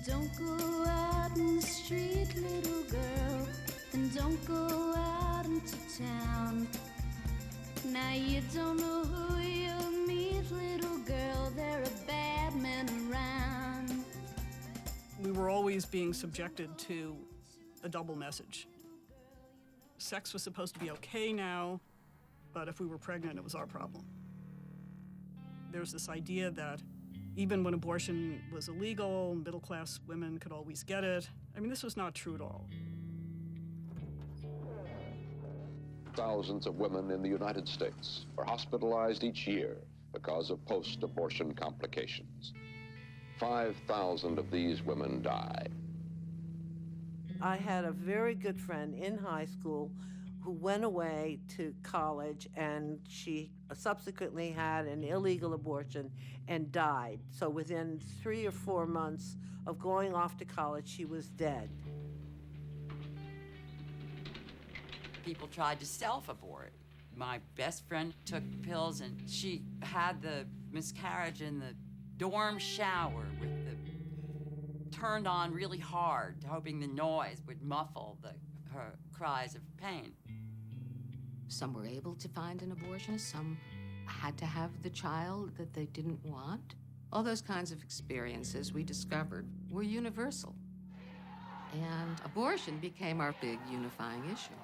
Don't go out in the street, little girl, and don't go out into town. Now you don't know who you'll meet, little girl, there are bad men around. We were always being subjected to a double message. Sex was supposed to be okay now, but if we were pregnant, it was our problem. There's this idea that even when abortion was illegal, middle-class women could always get it. I mean, this was not true at all. Thousands of women in the United States are hospitalized each year because of post-abortion complications. 5,000 of these women die. I had a very good friend in high school who went away to college, and she subsequently had an illegal abortion and died. So within 3 or 4 months of going off to college, she was dead. People tried to self-abort. My best friend took pills, and she had the miscarriage in the dorm shower with the turned on really hard, hoping the noise would muffle her cries of pain. Some were able to find an abortionist, some had to have the child that they didn't want. All those kinds of experiences we discovered were universal. And abortion became our big unifying issue.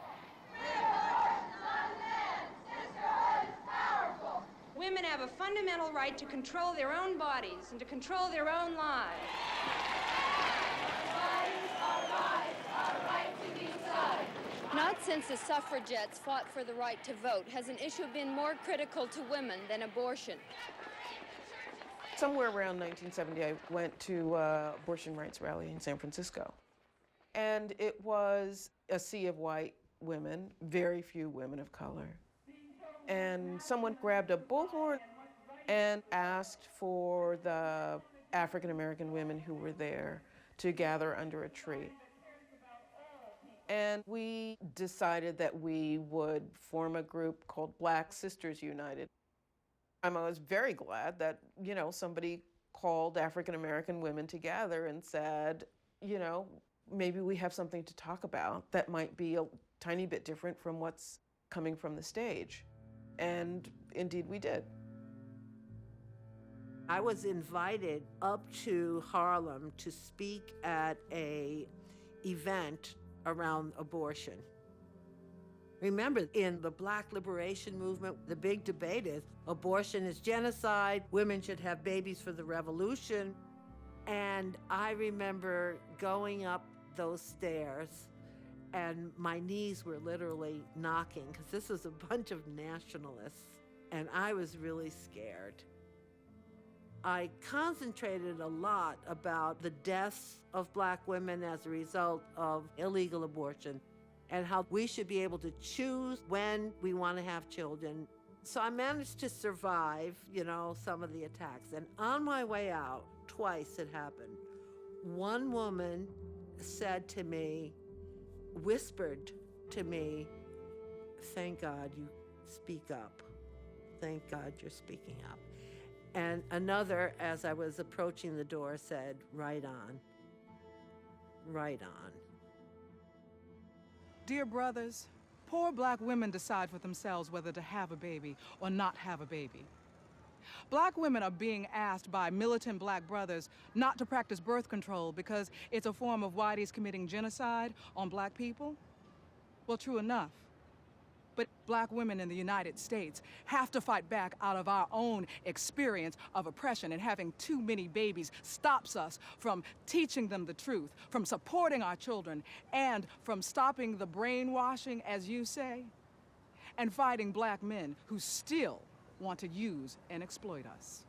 Women have a fundamental right to control their own bodies and to control their own lives. Not since the suffragettes fought for the right to vote has an issue been more critical to women than abortion. Somewhere around 1970, I went to an abortion rights rally in San Francisco. And it was a sea of white women, very few women of color. And someone grabbed a bullhorn and asked for the African-American women who were there to gather under a tree. And we decided that we would form a group called Black Sisters United. I was very glad that, somebody called African-American women together and said, maybe we have something to talk about that might be a tiny bit different from what's coming from the stage. And indeed we did. I was invited up to Harlem to speak at an event around abortion. Remember, in the Black liberation movement, the big debate is abortion is genocide, women should have babies for the revolution. And I remember going up those stairs and my knees were literally knocking because this was a bunch of nationalists and I was really scared. I concentrated a lot about the deaths of Black women as a result of illegal abortion and how we should be able to choose when we want to have children. So I managed to survive, some of the attacks. And on my way out, twice it happened. One woman said to me, whispered to me, "Thank God you speak up. Thank God you're speaking up." And another, as I was approaching the door, said, "Right on, right on." Dear brothers, poor Black women decide for themselves whether to have a baby or not have a baby. Black women are being asked by militant Black brothers not to practice birth control because it's a form of whiteys committing genocide on Black people. Well, true enough. But Black women in the United States have to fight back out of our own experience of oppression, and having too many babies stops us from teaching them the truth, from supporting our children, and from stopping the brainwashing, as you say, and fighting Black men who still want to use and exploit us.